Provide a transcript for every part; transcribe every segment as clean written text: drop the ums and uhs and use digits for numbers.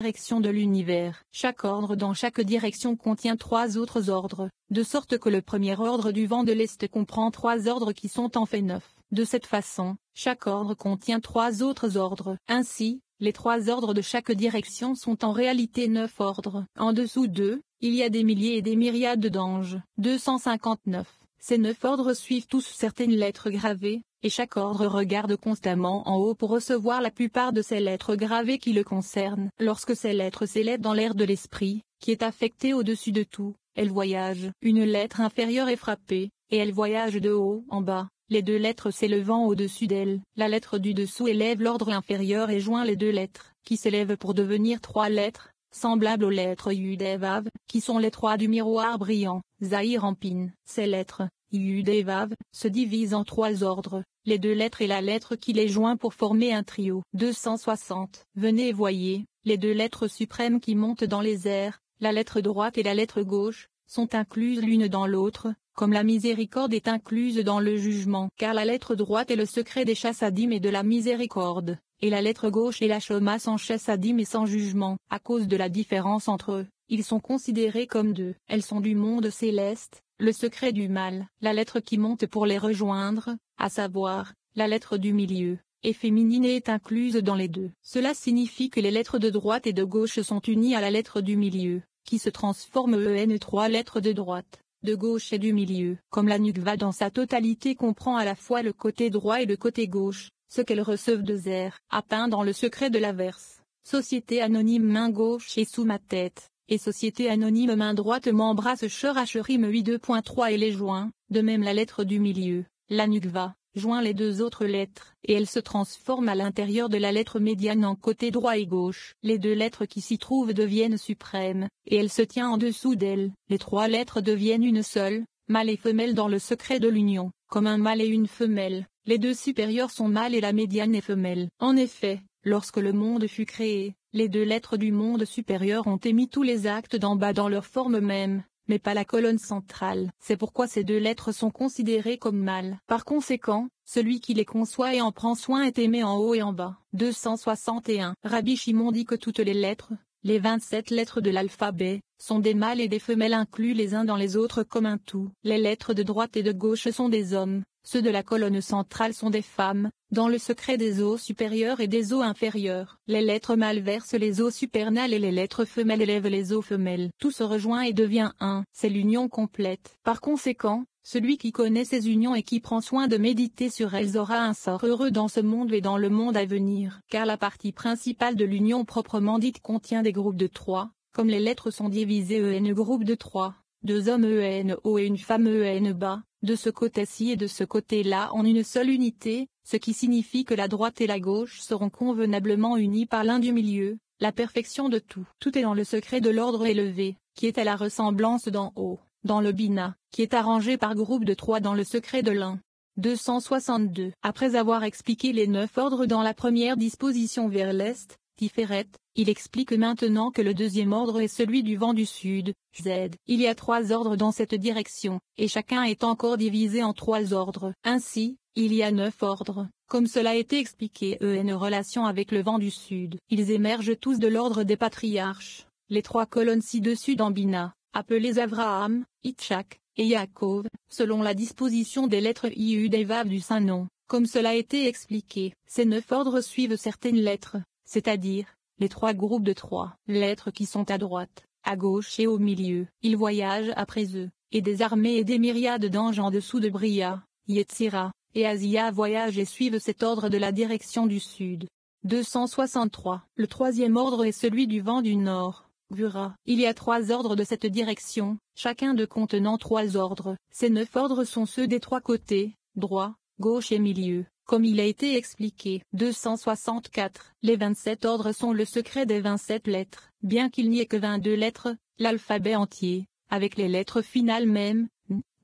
direction de l'univers. Chaque ordre dans chaque direction contient 3 autres ordres, de sorte que le premier ordre du vent de l'Est comprend 3 ordres qui sont en fait 9. De cette façon, chaque ordre contient 3 autres ordres. Ainsi, les 3 ordres de chaque direction sont en réalité 9 ordres. En dessous d'eux, il y a des milliers et des myriades d'anges. 259. Ces 9 ordres suivent tous certaines lettres gravées, et chaque ordre regarde constamment en haut pour recevoir la plupart de ces lettres gravées qui le concernent. Lorsque ces lettres s'élèvent dans l'air de l'esprit, qui est affecté au-dessus de tout, elles voyagent. Une lettre inférieure est frappée, et elle voyage de haut en bas, les 2 lettres s'élevant au-dessus d'elle. La lettre du dessous élève l'ordre inférieur et joint les 2 lettres, qui s'élèvent pour devenir 3 lettres, semblables aux lettres Yud et Vav, qui sont les 3 du miroir brillant, Zahir Ampin. Ces lettres, Yud et Vav, se divisent en 3 ordres, les 2 lettres et la lettre qui les joint pour former un trio. 260. Venez et voyez, les 2 lettres suprêmes qui montent dans les airs, la lettre droite et la lettre gauche, sont incluses l'une dans l'autre, comme la miséricorde est incluse dans le jugement. Car la lettre droite est le secret des chassadim et de la miséricorde, et la lettre gauche est la shoma sans chassadim et sans jugement. À cause de la différence entre eux, ils sont considérés comme 2. Elles sont du monde céleste, le secret du mal. La lettre qui monte pour les rejoindre, à savoir, la lettre du milieu, est féminine et est incluse dans les 2. Cela signifie que les lettres de droite et de gauche sont unies à la lettre du milieu, qui se transforme en 3 lettres de droite, de gauche et du milieu. Comme la Nukva dans sa totalité comprend à la fois le côté droit et le côté gauche, ce qu'elles reçoivent de Zer, a peint dans le secret de l'averse. Société anonyme main gauche et sous ma tête, et société anonyme main droite m'embrasse Sheracherim 8.2.3 et les joints, de même la lettre du milieu, la Nukva, joint les 2 autres lettres, et elle se transforme à l'intérieur de la lettre médiane en côté droit et gauche. Les 2 lettres qui s'y trouvent deviennent suprêmes, et elle se tient en dessous d'elle. Les 3 lettres deviennent une seule, mâle et femelle dans le secret de l'union, comme un mâle et une femelle. Les 2 supérieurs sont mâle et la médiane est femelle. En effet, lorsque le monde fut créé, les 2 lettres du monde supérieur ont émis tous les actes d'en bas dans leur forme même, mais pas la colonne centrale. C'est pourquoi ces 2 lettres sont considérées comme mâles. Par conséquent, celui qui les conçoit et en prend soin est aimé en haut et en bas. 261. Rabbi Shimon dit que toutes les lettres, les 27 lettres de l'alphabet, sont des mâles et des femelles inclus les uns dans les autres comme un tout. Les lettres de droite et de gauche sont des hommes, ceux de la colonne centrale sont des femmes, dans le secret des os supérieurs et des os inférieurs. Les lettres mâles versent les os supernales et les lettres femelles élèvent les os femelles. Tout se rejoint et devient un. C'est l'union complète. Par conséquent, celui qui connaît ces unions et qui prend soin de méditer sur elles aura un sort heureux dans ce monde et dans le monde à venir. Car la partie principale de l'union proprement dite contient des groupes de 3, comme les lettres sont divisées en groupes de 3, 2 hommes en haut et une femme en bas, de ce côté-ci et de ce côté-là en une seule unité, ce qui signifie que la droite et la gauche seront convenablement unies par l'un du milieu, la perfection de tout. Tout est dans le secret de l'ordre élevé, qui est à la ressemblance d'en haut, dans le Bina, qui est arrangé par groupe de 3 dans le secret de l'un. 262. Après avoir expliqué les 9 ordres dans la première disposition vers l'est, Tiferet, il explique maintenant que le deuxième ordre est celui du vent du sud, Z. Il y a 3 ordres dans cette direction, et chacun est encore divisé en 3 ordres. Ainsi, il y a 9 ordres, comme cela a été expliqué en relation avec le vent du sud. Ils émergent tous de l'ordre des patriarches, les 3 colonnes ci-dessus dans Bina, appelées Avraham, Itchak, et Yaakov, selon la disposition des lettres Yud et Vav du Saint-Nom, comme cela a été expliqué. Ces 9 ordres suivent certaines lettres, c'est-à-dire, les 3 groupes de 3 lettres qui sont à droite, à gauche et au milieu. Ils voyagent après eux, et des armées et des myriades d'anges en dessous de Bria, Yetzira, et Azia voyagent et suivent cet ordre de la direction du sud. 263. Le 3e ordre est celui du vent du nord, Gvura. Il y a 3 ordres de cette direction, chacun de contenant 3 ordres. Ces 9 ordres sont ceux des 3 côtés, droit, gauche et milieu. Comme il a été expliqué. 264. Les 27 ordres sont le secret des 27 lettres. Bien qu'il n'y ait que 22 lettres, l'alphabet entier, avec les lettres finales même,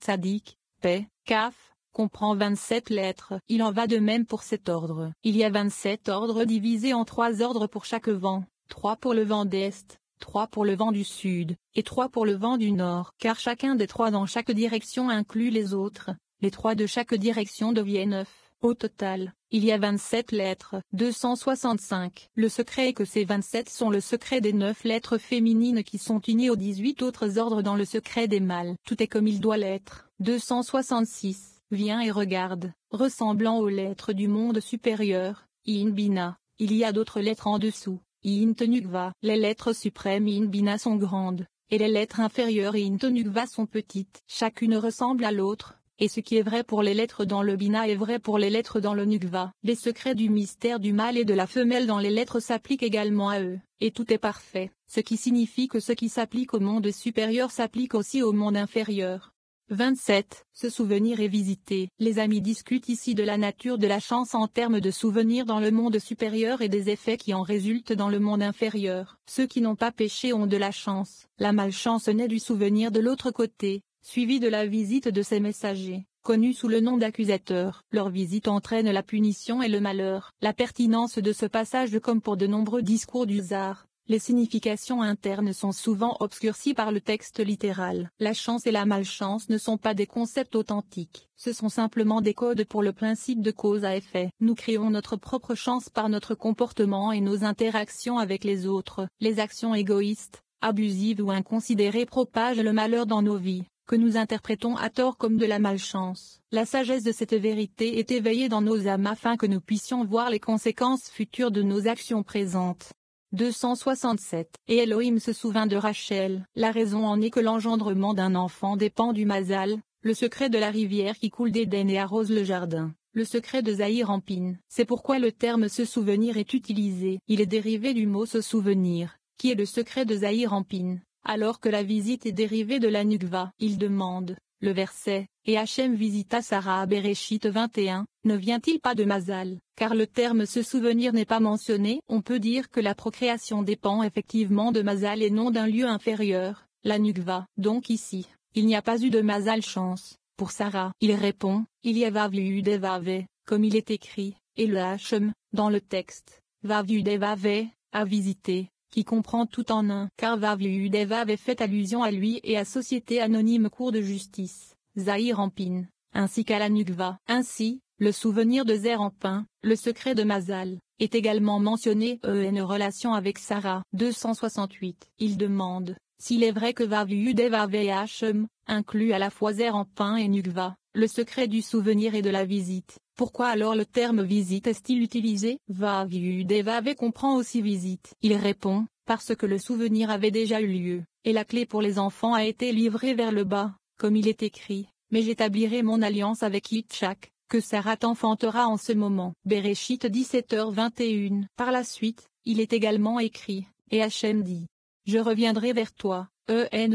Tzadik, Pe, Kaf, comprend 27 lettres. Il en va de même pour cet ordre. Il y a 27 ordres divisés en 3 ordres pour chaque vent, 3 pour le vent d'Est, 3 pour le vent du Sud, et 3 pour le vent du Nord. Car chacun des 3 dans chaque direction inclut les autres, les 3 de chaque direction deviennent 9. Au total, il y a 27 lettres. 265. Le secret est que ces 27 sont le secret des 9 lettres féminines qui sont unies aux 18 autres ordres dans le secret des mâles. Tout est comme il doit l'être. 266. Viens et regarde, ressemblant aux lettres du monde supérieur, In Bina, il y a d'autres lettres en dessous, In Tenukva. Les lettres suprêmes In Bina sont grandes, et les lettres inférieures In Tenukva sont petites. Chacune ressemble à l'autre, et ce qui est vrai pour les lettres dans le Bina est vrai pour les lettres dans le Nukva. Les secrets du mystère du mâle et de la femelle dans les lettres s'appliquent également à eux, et tout est parfait, ce qui signifie que ce qui s'applique au monde supérieur s'applique aussi au monde inférieur. 27. Se souvenir et visiter. Les amis discutent ici de la nature de la chance en termes de souvenirs dans le monde supérieur et des effets qui en résultent dans le monde inférieur. Ceux qui n'ont pas péché ont de la chance. La malchance naît du souvenir de l'autre côté, suivi de la visite de ses messagers, connus sous le nom d'accusateurs. Leur visite entraîne la punition et le malheur. La pertinence de ce passage comme pour de nombreux discours du Tsar. Les significations internes sont souvent obscurcies par le texte littéral. La chance et la malchance ne sont pas des concepts authentiques, ce sont simplement des codes pour le principe de cause à effet. Nous créons notre propre chance par notre comportement et nos interactions avec les autres. Les actions égoïstes, abusives ou inconsidérées propagent le malheur dans nos vies, que nous interprétons à tort comme de la malchance. La sagesse de cette vérité est éveillée dans nos âmes afin que nous puissions voir les conséquences futures de nos actions présentes. 267. Et Elohim se souvint de Rachel. La raison en est que l'engendrement d'un enfant dépend du Mazal, le secret de la rivière qui coule d'Éden et arrose le jardin, le secret de Zahir Anpin. C'est pourquoi le terme se souvenir est utilisé. Il est dérivé du mot se souvenir, qui est le secret de Zahir Anpin, alors que la visite est dérivée de la Nukva. Il demande, le verset, et Hachem visita Sarah à Bereshit 21, ne vient-il pas de Mazal? Car le terme se souvenir n'est pas mentionné. On peut dire que la procréation dépend effectivement de Mazal et non d'un lieu inférieur, la Nukva. Donc ici, il n'y a pas eu de Mazal chance. Pour Sarah, il répond, il y a Vaviudevave, comme il est écrit, et le Hachem, dans le texte, Vaviudevave, à visiter, qui comprend tout en un. Car Vaviudevave fait allusion à lui et à Société Anonyme Cour de Justice, Zahir Anpin, ainsi qu'à la Nukva. Ainsi, le souvenir de Zer Anpin, le secret de Mazal, est également mentionné en relation avec Sarah. 268. Il demande, s'il est vrai que Vaviudevave et Hachem, inclut à la fois Zer Anpin et Nukva, le secret du souvenir et de la visite, pourquoi alors le terme visite est-il utilisé? Vaviudevave comprend aussi visite. Il répond, parce que le souvenir avait déjà eu lieu, et la clé pour les enfants a été livrée vers le bas, comme il est écrit, mais j'établirai mon alliance avec Yitzhak, que Sarah t'enfantera en ce moment. Bereshit 17h21. Par la suite, il est également écrit, et Hachem dit, je reviendrai vers toi,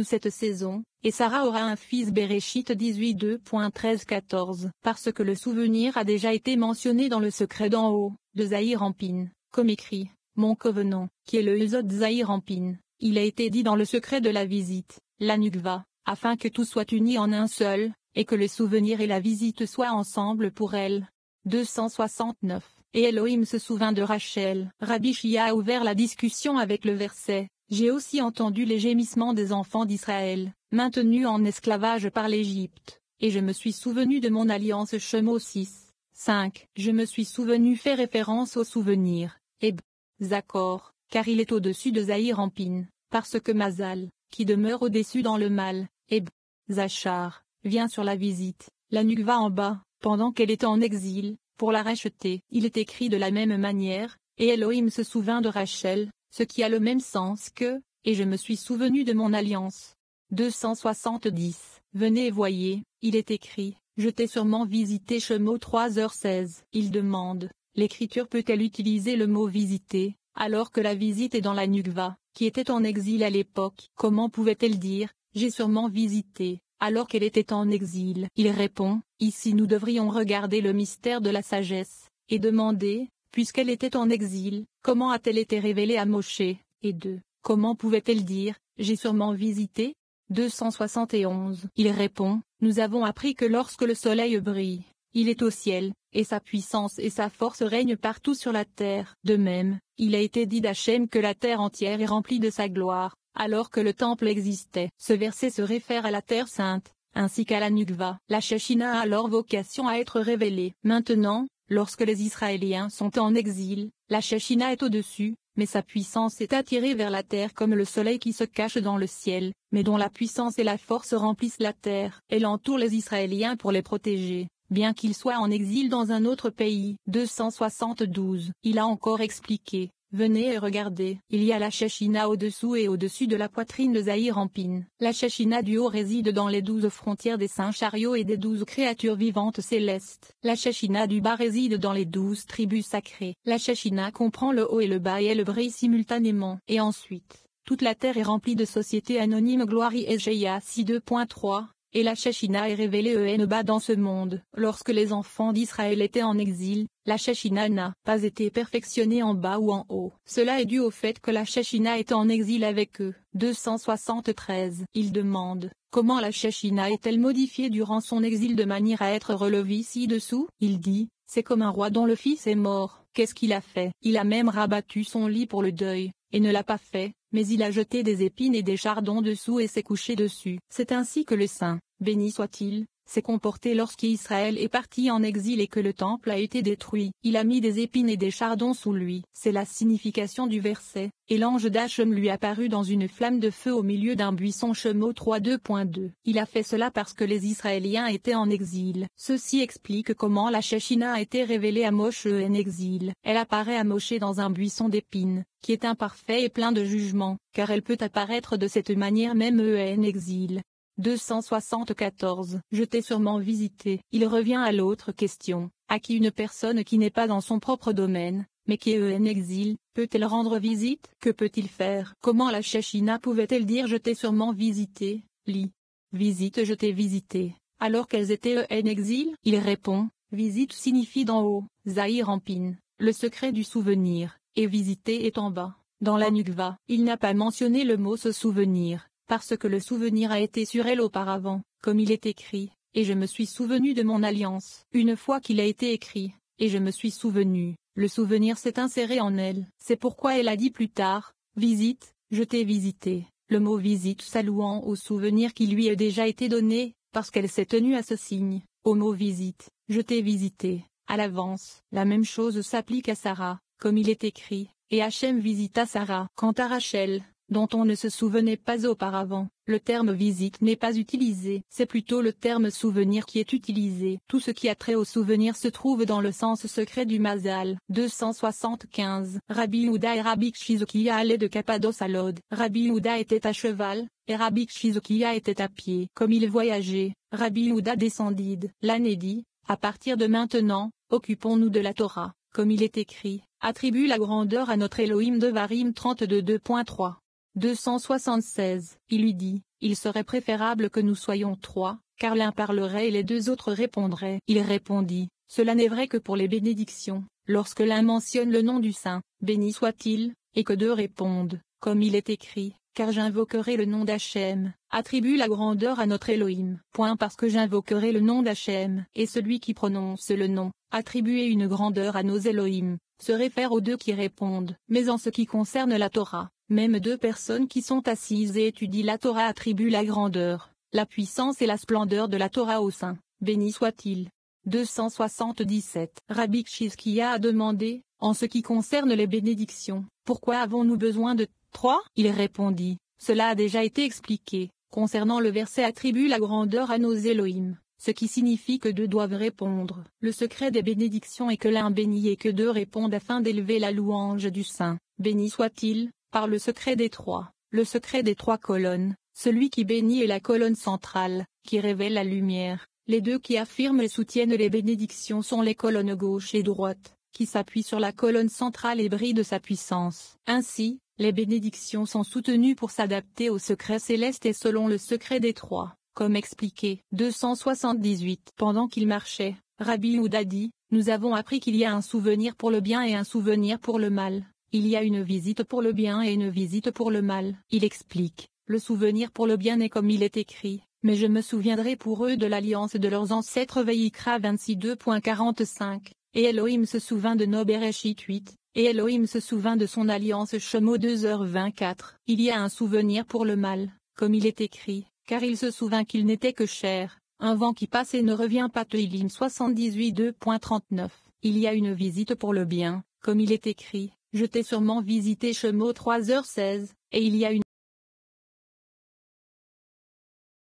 cette saison, et Sarah aura un fils. Bereshit 18:2.13-14. Parce que le souvenir a déjà été mentionné dans le secret d'en haut, de Zahir Anpin, comme écrit, mon covenant, qui est le Yesod Zahir Anpin, il a été dit dans le secret de la visite, la Nukva, afin que tout soit uni en un seul, et que le souvenir et la visite soient ensemble pour elle. 269. Et Elohim se souvint de Rachel. Rabbi Shia a ouvert la discussion avec le verset, j'ai aussi entendu les gémissements des enfants d'Israël, maintenus en esclavage par l'Égypte, et je me suis souvenu de mon alliance. Shemo 6. 5. Je me suis souvenu fait référence au souvenir, et Zakor, car il est au-dessus de Zahir Anpin, parce que Mazal, qui demeure au-dessus dans le mal, et Zachar, vient sur la visite, la Nukva en bas, pendant qu'elle est en exil, pour la racheter. Il est écrit de la même manière, et Elohim se souvint de Rachel, ce qui a le même sens que, et je me suis souvenu de mon alliance. 270. Venez et voyez, il est écrit, je t'ai sûrement visité. Shemo 3h16. Il demande, l'écriture peut-elle utiliser le mot visiter, alors que la visite est dans la Nukva, qui était en exil à l'époque? Comment pouvait-elle dire, j'ai sûrement visité, alors qu'elle était en exil? Il répond, ici nous devrions regarder le mystère de la sagesse, et demander, puisqu'elle était en exil, comment a-t-elle été révélée à Moshe? Et comment pouvait-elle dire, j'ai sûrement visité? 271. Il répond, nous avons appris que lorsque le soleil brille, il est au ciel, et sa puissance et sa force règnent partout sur la terre. De même, il a été dit d'Hachem que la terre entière est remplie de sa gloire, alors que le temple existait. Ce verset se réfère à la terre sainte, ainsi qu'à la Nukva. La Shekhinah a alors vocation à être révélée. Maintenant, Lorsque les Israéliens sont en exil, la Shekhinah est au-dessus, mais sa puissance est attirée vers la terre comme le soleil qui se cache dans le ciel, mais dont la puissance et la force remplissent la terre. Elle entoure les Israéliens pour les protéger, bien qu'ils soient en exil dans un autre pays. 272. Il a encore expliqué. Venez et regardez, il y a la Shekhinah au-dessous et au-dessus de la poitrine de Zahir Anpin. La Shekhinah du haut réside dans les 12 frontières des saints chariots et des 12 créatures vivantes célestes. La Shekhinah du bas réside dans les 12 tribus sacrées. La Shekhinah comprend le haut et le bas et elle brille simultanément. Et ensuite, toute la terre est remplie de sociétés anonymes. Glory Eshéia 2.3. Et la Shekhinah est révélée en-bas dans ce monde. Lorsque les enfants d'Israël étaient en exil, la Shekhinah n'a pas été perfectionnée en bas ou en haut. Cela est dû au fait que la Shekhinah est en exil avec eux. 273. Il demande, comment la Shekhinah est-elle modifiée durant son exil de manière à être relevée ci-dessous? Il dit, c'est comme un roi dont le fils est mort. Qu'est-ce qu'il a fait? Il a même rabattu son lit pour le deuil, et ne l'a pas fait, mais il a jeté des épines et des chardons dessous et s'est couché dessus. C'est ainsi que le Saint, béni soit-il, s'est comporté lorsqu'Israël est parti en exil et que le temple a été détruit. Il a mis des épines et des chardons sous lui. C'est la signification du verset. Et l'ange d'Hachem lui apparut dans une flamme de feu au milieu d'un buisson. Shemot 3:2.2. Il a fait cela parce que les Israéliens étaient en exil. Ceci explique comment la Shekhinah a été révélée à Moshe en exil. Elle apparaît à Moshe dans un buisson d'épines, qui est imparfait et plein de jugement, car elle peut apparaître de cette manière même en exil. 274. Je t'ai sûrement visité. Il revient à l'autre question. À qui une personne qui n'est pas dans son propre domaine, mais qui est en exil, peut-elle rendre visite? Que peut-il faire? Comment la Shekhinah pouvait-elle dire je t'ai sûrement visité? Lis. Visite je t'ai visité. Alors qu'elles étaient en exil? Il répond, visite signifie d'en haut, Zahir Anpin, le secret du souvenir, et visiter est en bas, dans la Nukva. Il n'a pas mentionné le mot se souvenir, parce que le souvenir a été sur elle auparavant, comme il est écrit, et je me suis souvenu de mon alliance. Une fois qu'il a été écrit, et je me suis souvenu, le souvenir s'est inséré en elle. C'est pourquoi elle a dit plus tard, visite, je t'ai visité. Le mot visite s'allouant au souvenir qui lui a déjà été donné, parce qu'elle s'est tenue à ce signe, au mot visite, je t'ai visité, à l'avance. La même chose s'applique à Sarah, comme il est écrit, et Hachem visita Sarah. Quant à Rachel, dont on ne se souvenait pas auparavant, le terme visite n'est pas utilisé. C'est plutôt le terme souvenir qui est utilisé. Tout ce qui a trait au souvenir se trouve dans le sens secret du Mazal. 275. Rabbi Yehuda et Rabbi Chizokia allaient de Cappadoce à Lod. Rabbi Yehuda était à cheval, et Rabbi Chizokia était à pied. Comme ils voyageaient, Rabbi Yehuda descendit. L'année dit, à partir de maintenant, occupons-nous de la Torah, comme il est écrit, attribue la grandeur à notre Elohim. Devarim 32:2.3. 276. Il lui dit, il serait préférable que nous soyons 3, car l'un parlerait et les 2 autres répondraient. Il répondit, cela n'est vrai que pour les bénédictions, lorsque l'un mentionne le nom du Saint, béni soit-il, et que 2 répondent, comme il est écrit, car j'invoquerai le nom d'Hachem, attribue la grandeur à notre Elohim. Parce que j'invoquerai le nom d'Hachem, et celui qui prononce le nom, attribuer une grandeur à nos Elohim, se réfère aux 2 qui répondent. Mais en ce qui concerne la Torah, même 2 personnes qui sont assises et étudient la Torah attribuent la grandeur, la puissance et la splendeur de la Torah au Saint, béni soit-il. 277. Rabbi Chizkiya a demandé, en ce qui concerne les bénédictions, pourquoi avons-nous besoin de 3? Il répondit, cela a déjà été expliqué, concernant le verset attribue la grandeur à nos Elohim, ce qui signifie que 2 doivent répondre. Le secret des bénédictions est que l'un bénit et que 2 répondent afin d'élever la louange du Saint, béni soit-il. Par le secret des 3, le secret des 3 colonnes, celui qui bénit est la colonne centrale, qui révèle la lumière. Les 2 qui affirment et soutiennent les bénédictions sont les colonnes gauche et droite, qui s'appuient sur la colonne centrale et brillent de sa puissance. Ainsi, les bénédictions sont soutenues pour s'adapter au secret céleste et selon le secret des 3, comme expliqué. 278. Pendant qu'il marchait, Rabbi Yehuda dit, nous avons appris qu'il y a un souvenir pour le bien et un souvenir pour le mal. Il y a une visite pour le bien et une visite pour le mal. Il explique, le souvenir pour le bien est comme il est écrit, mais je me souviendrai pour eux de l'alliance de leurs ancêtres. Vayikra 26:2.45, et Elohim se souvint de Nobereshit 8, et Elohim se souvint de son alliance. Shemot 2h24. Il y a un souvenir pour le mal, comme il est écrit, car il se souvint qu'il n'était que chair, un vent qui passe et ne revient pas. Tehillim 78:2.39. il y a une visite pour le bien, comme il est écrit, je t'ai sûrement visité Shemot 3h16, et il y a une